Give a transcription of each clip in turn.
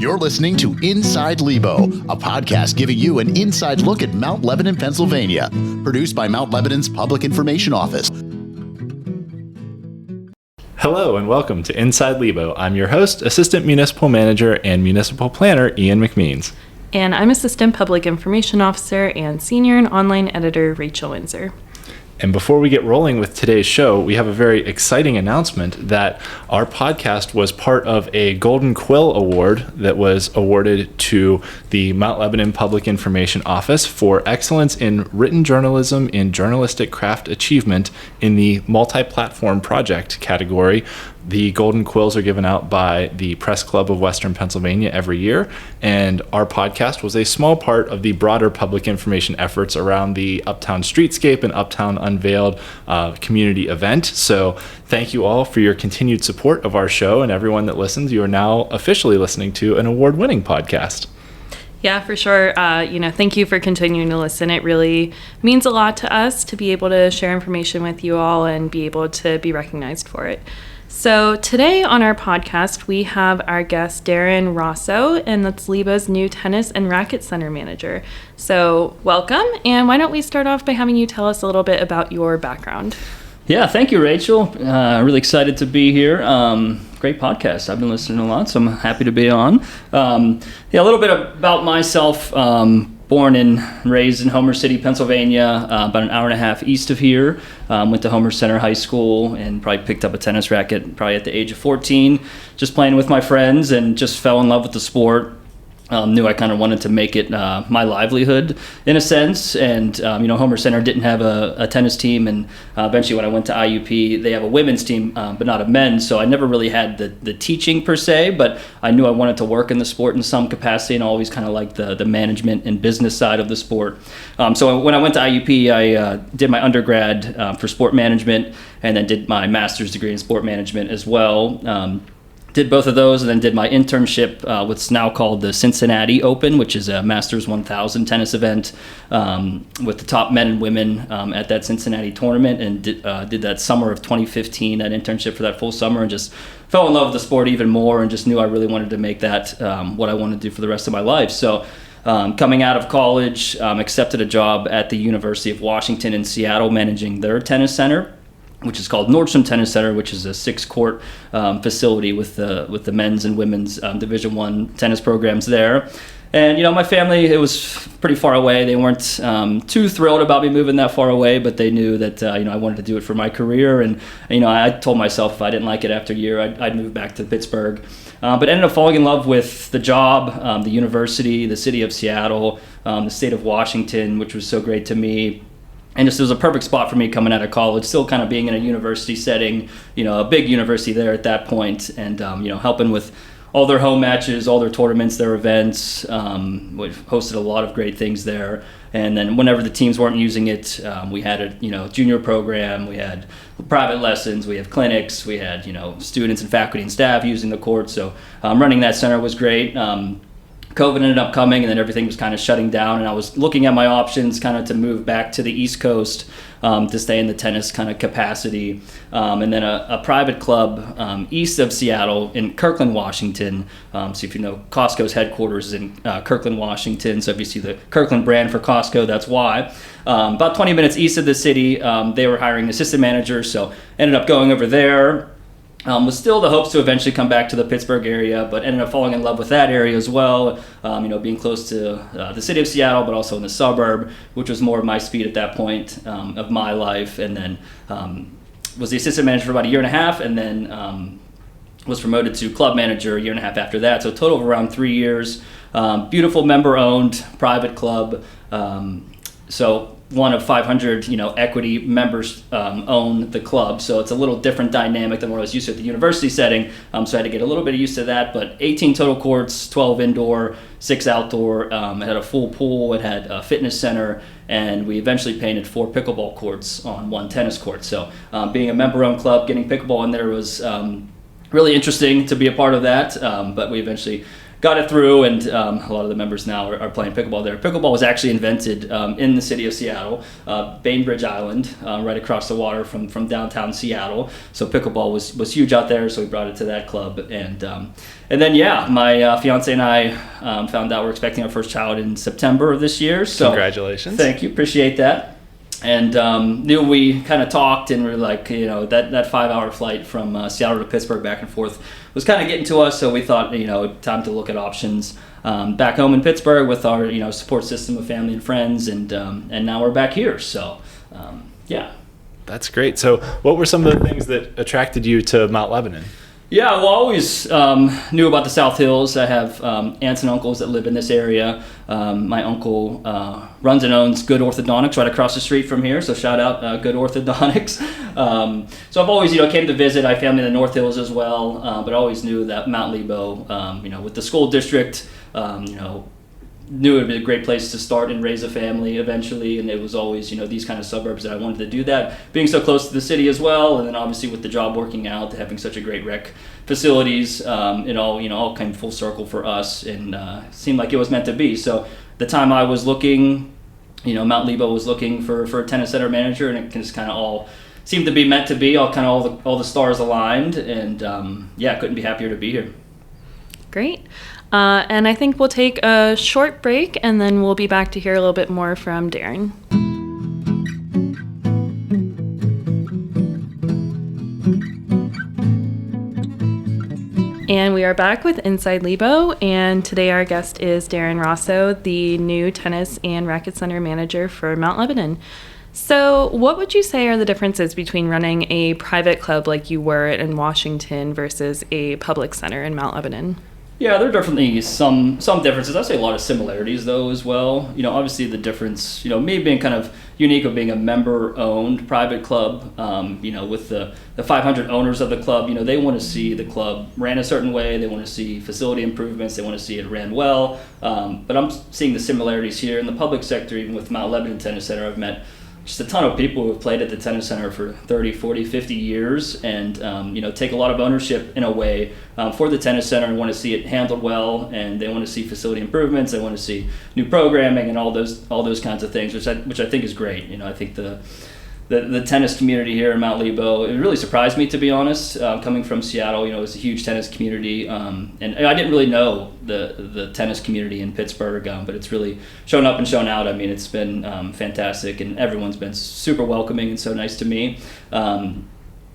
You're listening to Inside Lebo, a podcast giving you an inside look at Mount Lebanon, Pennsylvania, produced by Mount Lebanon's Public Information Office. Hello and welcome to Inside Lebo. I'm your host, Assistant Municipal Manager and Municipal Planner, Ian McMeans. And I'm Assistant Public Information Officer and Senior and Online Editor, Rachel Windsor. And before we get rolling with today's show, we have a very exciting announcement that our podcast was part of a Golden Quill Award that was awarded to the Mount Lebanon Public Information Office for excellence in written journalism in journalistic craft achievement in the multi-platform project category. The Golden Quills are given out by the Press Club of Western Pennsylvania every year, and our podcast was a small part of the broader public information efforts around the Uptown Streetscape and Uptown Unveiled community event. So thank you all for your continued support of our show, and everyone that listens, you are now officially listening to an award-winning podcast. Yeah, for sure. Thank you for continuing to listen. It really means a lot to us to be able to share information with you all and be able to be recognized for it. So today on our podcast, we have our guest, Darin Rauso, and that's Lebo's new tennis and racket center manager. So welcome, and why don't we start off by having you tell us a little bit about your background? Yeah, thank you, Rachel. Really excited to be here. Great podcast. I've been listening a lot, so I'm happy to be on. A little bit about myself. Born and raised in Homer City, Pennsylvania, about an hour and a half east of here. Went to Homer Center High School and probably picked up a tennis racket probably at the age of 14, just playing with my friends, and just fell in love with the sport. Knew I kind of wanted to make it my livelihood in a sense, and Homer Center didn't have a tennis team, and eventually when I went to IUP, they have a women's team, but not a men's, so I never really had the teaching per se, but I knew I wanted to work in the sport in some capacity, and always kind of liked the management and business side of the sport. So when I went to IUP, I did my undergrad for sport management, and then did my master's degree in sport management as well. Did both of those, and then did my internship what's now called the Cincinnati Open, which is a Masters 1000 tennis event with the top men and women at that Cincinnati tournament, and did that summer of 2015, that internship for that full summer, and just fell in love with the sport even more, and just knew I really wanted to make that what I wanted to do for the rest of my life. So coming out of college, accepted a job at the University of Washington in Seattle, managing their tennis center, which is called Nordstrom Tennis Center, which is a 6-court facility with the men's and women's Division I tennis programs there. And, my family, it was pretty far away. They weren't too thrilled about me moving that far away, but they knew that, I wanted to do it for my career. And, I told myself if I didn't like it after a year, I'd move back to Pittsburgh. But ended up falling in love with the job, the university, the city of Seattle, the state of Washington, which was so great to me. And just it was a perfect spot for me coming out of college, still kind of being in a university setting, a big university there at that point, and helping with all their home matches, all their tournaments, their events. We hosted a lot of great things there. And then whenever the teams weren't using it, we had a junior program, we had private lessons, we have clinics, we had students and faculty and staff using the court. So running that center was great. COVID ended up coming, and then everything was kind of shutting down, and I was looking at my options kind of to move back to the East Coast to stay in the tennis kind of capacity. And then a private club east of Seattle in Kirkland, Washington. So if you know, Costco's headquarters is in Kirkland, Washington. So if you see the Kirkland brand for Costco, that's why. About 20 minutes east of the city, they were hiring assistant managers, so ended up going over there. Was still the hopes to eventually come back to the Pittsburgh area, but ended up falling in love with that area as well, being close to the city of Seattle, but also in the suburb, which was more of my speed at that point of my life. And then was the assistant manager for about a year and a half, and then was promoted to club manager a year and a half after that. So a total of around 3 years. Beautiful member-owned private club. So one of 500, equity members own the club. So it's a little different dynamic than what I was used to at the university setting. So I had to get a little bit used to that. But 18 total courts, 12 indoor, 6 outdoor. It had a full pool. It had a fitness center. And we eventually painted 4 pickleball courts on 1 tennis court. So being a member-owned club, getting pickleball in there was really interesting to be a part of that. But we eventually got it through, and a lot of the members now are playing pickleball there. Pickleball was actually invented in the city of Seattle, Bainbridge Island, right across the water from downtown Seattle. So pickleball was huge out there, so we brought it to that club. And then, my fiance and I found out we're expecting our first child in September of this year. So congratulations. Thank you. Appreciate that. And we kind of talked, and we're like, that 5-hour flight from Seattle to Pittsburgh back and forth was kind of getting to us. So we thought, time to look at options back home in Pittsburgh with our, support system of family and friends, and now we're back here. So, That's great. So what were some of the things that attracted you to Mount Lebanon? Yeah, well, I always knew about the South Hills. I have aunts and uncles that live in this area. My uncle runs and owns Good Orthodontics right across the street from here, so shout out Good Orthodontics. So I've always, came to visit. I have family in the North Hills as well, but I always knew that Mount Lebo, with the school district, knew it would be a great place to start and raise a family eventually, and it was always these kind of suburbs that I wanted to do that, being so close to the city as well, and then obviously with the job working out, having such a great rec facilities, it all came full circle for us, and seemed like it was meant to be. So the time I was looking, Mount Lebo was looking for a tennis center manager, and it just kind of all seemed to be meant to be, all the stars aligned, and couldn't be happier to be here. Great. And I think we'll take a short break, and then we'll be back to hear a little bit more from Darin. And we are back with Inside Lebo, and today our guest is Darin Rauso, the new tennis and racket center manager for Mount Lebanon. So what would you say are the differences between running a private club like you were in Washington versus a public center in Mount Lebanon? Yeah, there are definitely some differences. I'd say a lot of similarities, though, as well. Obviously the difference, me being kind of unique of being a member-owned private club, with the 500 owners of the club, they want to see the club ran a certain way. They want to see facility improvements. They want to see it ran well. But I'm seeing the similarities here in the public sector, even with Mount Lebanon Tennis Center. I've met just a ton of people who have played at the tennis center for 30, 40, 50 years, and take a lot of ownership in a way for the tennis center, and want to see it handled well, and they want to see facility improvements. They want to see new programming and all those kinds of things, which I think is great. I think the tennis community here in Mount Lebo, it really surprised me, to be honest. Coming from Seattle, it's a huge tennis community, and I didn't really know the tennis community in Pittsburgh, but it's really shown up and shown out. I mean, it's been fantastic, and everyone's been super welcoming and so nice to me.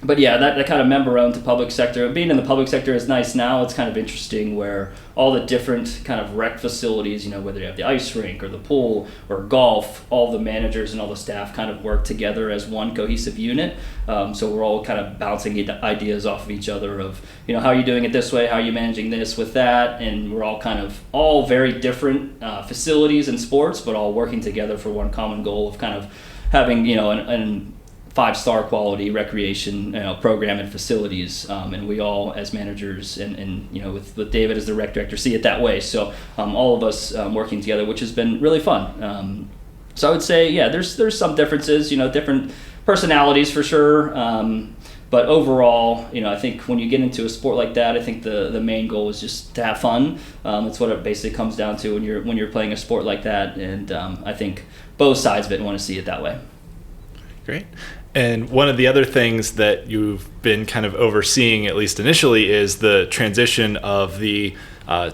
But yeah, that kind of member-owned to public sector. Being in the public sector is nice now. It's kind of interesting where all the different kind of rec facilities, whether you have the ice rink or the pool or golf, all the managers and all the staff kind of work together as one cohesive unit. So we're all kind of bouncing ideas off of each other of, how are you doing it this way? How are you managing this with that? And we're all very different facilities and sports, but all working together for one common goal of kind of having, an 5-star quality recreation program and facilities, and we all as managers and with David as the rec director see it that way. So all of us working together, which has been really fun. So I would say there's some differences, different personalities for sure. But overall, I think when you get into a sport like that, I think the main goal is just to have fun. That's what it basically comes down to when you're playing a sport like that, and I think both sides of it want to see it that way. Great. And one of the other things that you've been kind of overseeing, at least initially, is the transition of the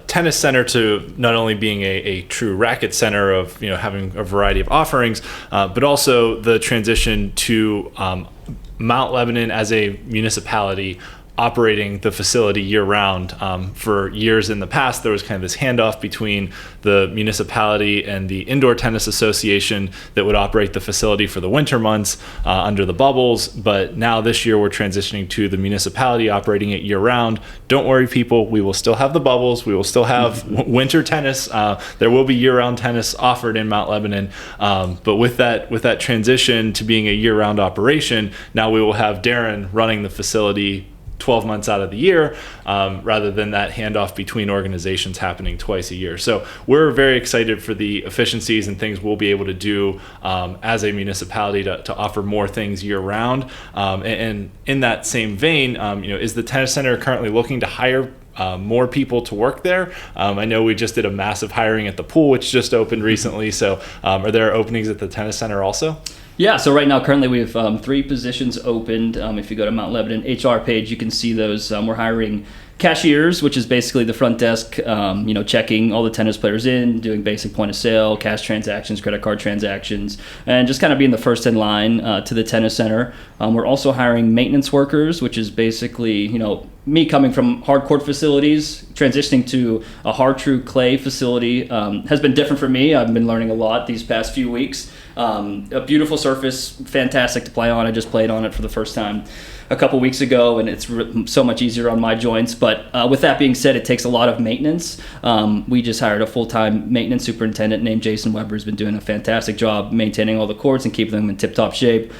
tennis center to not only being a true racket center of having a variety of offerings, but also the transition to Mount Lebanon as a municipality operating the facility year-round. For years in the past, there was kind of this handoff between the municipality and the Indoor Tennis Association that would operate the facility for the winter months under the bubbles, but now this year we're transitioning to the municipality operating it year-round. Don't worry, people, we will still have the bubbles, we will still have winter tennis, there will be year-round tennis offered in Mount Lebanon, but with that transition to being a year-round operation, now we will have Darin running the facility 12 months out of the year, rather than that handoff between organizations happening twice a year. So we're very excited for the efficiencies and things we'll be able to do as a municipality to offer more things year round. And in that same vein, is the tennis center currently looking to hire more people to work there. I know we just did a massive hiring at the pool, which just opened recently. So are there openings at the tennis center also? Yeah, so right now, currently, we have 3 positions opened. If you go to Mount Lebanon HR page, you can see those. We're hiring cashiers, which is basically the front desk, checking all the tennis players in, doing basic point of sale, cash transactions, credit card transactions, and just kind of being the first in line to the tennis center. We're also hiring maintenance workers, which is basically, me coming from hard court facilities, transitioning to a hard true clay facility has been different for me. I've been learning a lot these past few weeks. A beautiful surface, fantastic to play on. I just played on it for the first time a couple weeks ago, and it's so much easier on my joints. But with that being said, it takes a lot of maintenance. We just hired a full-time maintenance superintendent named Jason Weber, who's been doing a fantastic job maintaining all the courts and keeping them in tip-top shape.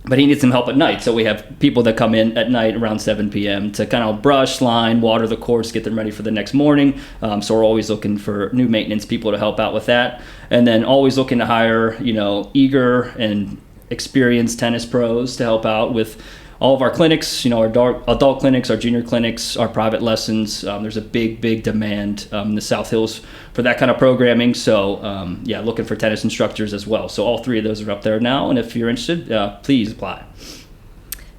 But he needs some help at night. So we have people that come in at night around 7 p.m. to kind of brush, line, water the courts, get them ready for the next morning. So we're always looking for new maintenance people to help out with that. And then always looking to hire, eager and experienced tennis pros to help out with all of our clinics, our adult clinics, our junior clinics, our private lessons. There's a big demand in the South Hills for that kind of programming. So looking for tennis instructors as well. So all 3 of those are up there now. And if you're interested, please apply.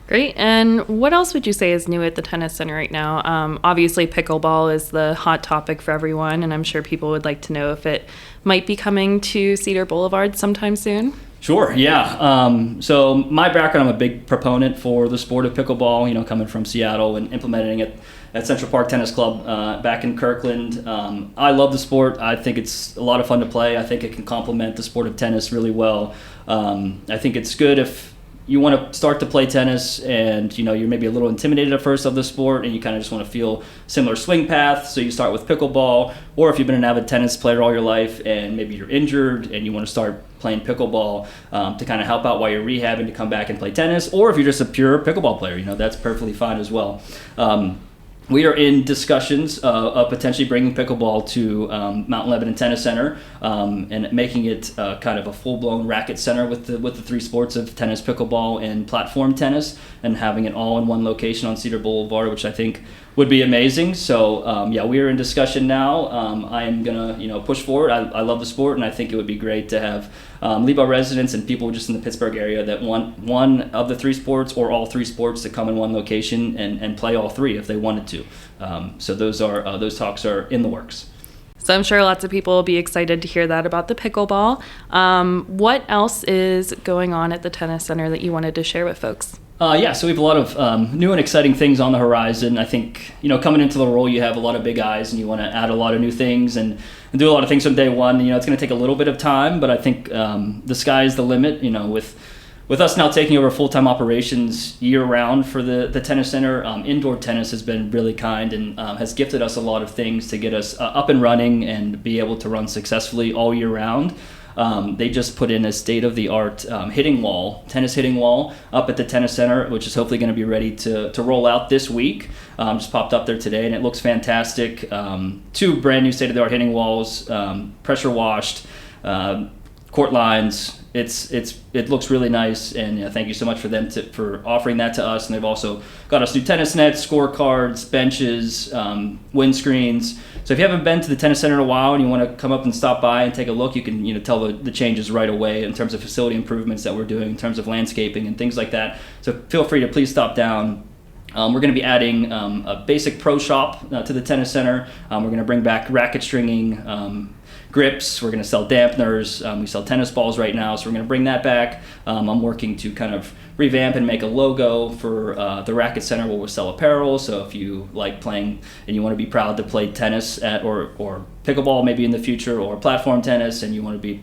Great. And what else would you say is new at the tennis center right now? Obviously, pickleball is the hot topic for everyone, and I'm sure people would like to know if it might be coming to Cedar Boulevard sometime soon. Sure, yeah. So my background, I'm a big proponent for the sport of pickleball, coming from Seattle and implementing it at Central Park Tennis Club back in Kirkland. I love the sport. I think it's a lot of fun to play. I think it can complement the sport of tennis really well. I think it's good if you want to start to play tennis and you're maybe a little intimidated at first of the sport and you kind of just want to feel similar swing paths, so you start with pickleball. Or if you've been an avid tennis player all your life and maybe you're injured and you want to start playing pickleball to kind of help out while you're rehabbing to come back and play tennis, or if you're just a pure pickleball player, that's perfectly fine as well. We are in discussions of potentially bringing pickleball to Mount Lebanon Tennis Center and making it kind of a full-blown racket center with the 3 sports of tennis, pickleball, and platform tennis, and having it all in one location on Cedar Boulevard, which I think would be amazing. So we are in discussion now. I am gonna push forward. I love the sport, and I think it would be great to have Lebo residents and people just in the Pittsburgh area that want one of the 3 sports or all 3 sports to come in one location and play all 3 if they wanted to. So those talks are in the works. So I'm sure lots of people will be excited to hear that about the pickleball. What else is going on at the tennis center that you wanted to share with folks? So we have a lot of new and exciting things on the horizon. I think, coming into the role, you have a lot of big eyes and you want to add a lot of new things and do a lot of things from day one. It's going to take a little bit of time, but I think the sky is the limit, with us now taking over full-time operations year-round for the tennis center. Indoor tennis has been really kind and has gifted us a lot of things to get us up and running and be able to run successfully all year round. They just put in a state-of-the-art tennis hitting wall up at the tennis center, which is hopefully going to be ready to roll out this week. Just popped up there today, and it looks fantastic. 2 brand new state-of-the-art hitting walls, pressure washed, court lines. It looks really nice, and thank you so much for them for offering that to us. And they've also got us new tennis nets, scorecards, benches, windscreens. So if you haven't been to the tennis center in a while and you want to come up and stop by and take a look, you can tell the changes right away in terms of facility improvements that we're doing, in terms of landscaping and things like that. So feel free to please stop down. We're going to be adding a basic pro shop to the tennis center. We're going to bring back racket stringing, grips. We're going to sell dampeners. We sell tennis balls right now, so we're going to bring that back. I'm working to kind of revamp and make a logo for the racket center where we'll sell apparel. So if you like playing and you want to be proud to play tennis or pickleball maybe in the future, or platform tennis, and you want to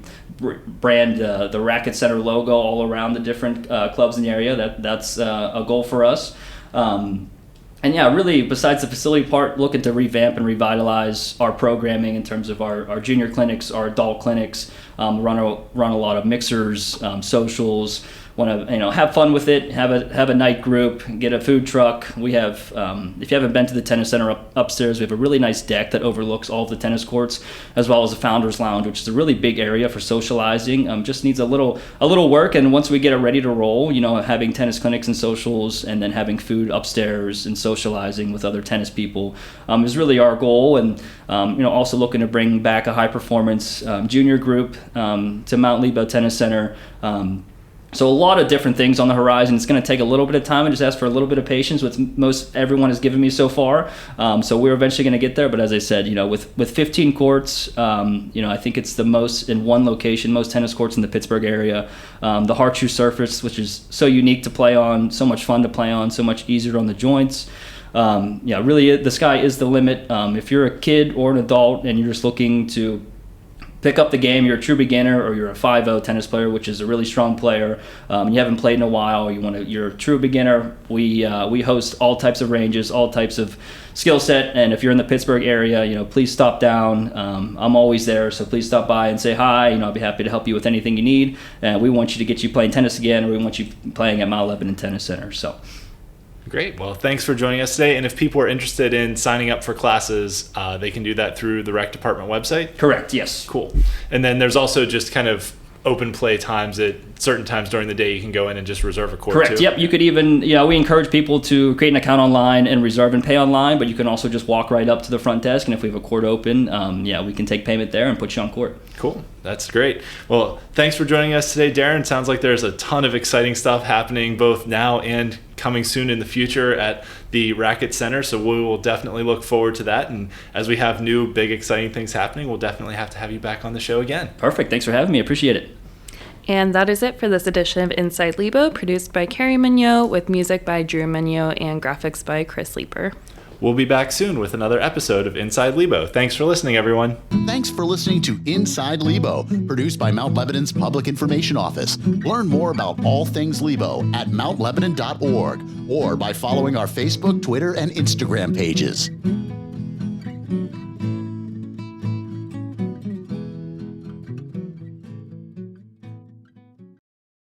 brand the racket center logo all around the different clubs in the area, that's a goal for us. And really, besides the facility part, looking to revamp and revitalize our programming in terms of our junior clinics, our adult clinics, run a lot of mixers, socials. want to have fun with it, have a night group, get a food truck. We have, if you haven't been to the tennis center upstairs, we have a really nice deck that overlooks all of the tennis courts, as well as the Founders Lounge, which is a really big area for socializing. Just needs a little work, and once we get it ready to roll, having tennis clinics and socials, and then having food upstairs and socializing with other tennis people is really our goal. And also looking to bring back a high performance junior group to Mount Lebo Tennis Center. So a lot of different things on the horizon. It's going to take a little bit of time. I just ask for a little bit of patience, which most everyone has given me so far. So we're eventually going to get there. But as I said, with 15 courts, I think it's the most in one location, most tennis courts in the Pittsburgh area. The hard shoe surface, which is so unique to play on, so much fun to play on, so much easier on the joints. Really, the sky is the limit. If you're a kid or an adult and you're just looking to pick up the game, you're a true beginner, or you're a 5-0 tennis player, which is a really strong player, and you haven't played in a while, you're a true beginner, we host all types of ranges, all types of skill set. And if you're in the Pittsburgh area, please stop down. I'm always there, so please stop by and say hi. I'll be happy to help you with anything you need. And we want you to get you playing tennis again, or we want you playing at Mount Lebanon Tennis Center. So. Great. Well, thanks for joining us today. And if people are interested in signing up for classes, they can do that through the rec department website? Correct, yes. Cool. And then there's also just kind of open play times at certain times during the day you can go in and just reserve a court. Correct. Too. Yep. You could even, we encourage people to create an account online and reserve and pay online, but you can also just walk right up to the front desk, and if we have a court open, we can take payment there and put you on court. Cool. That's great. Well, thanks for joining us today, Darin. Sounds like there's a ton of exciting stuff happening both now and coming soon in the future at the Racket Center, so we will definitely look forward to that. And as we have new, big, exciting things happening, we'll definitely have to have you back on the show again. Perfect. Thanks for having me. Appreciate it. And that is it for this edition of Inside Lebo, produced by Carrie Mignot, with music by Drew Mignot and graphics by Chris Leeper. We'll be back soon with another episode of Inside Lebo. Thanks for listening, everyone. Thanks for listening to Inside Lebo, produced by Mount Lebanon's Public Information Office. Learn more about all things Lebo at mountlebanon.org or by following our Facebook, Twitter, and Instagram pages.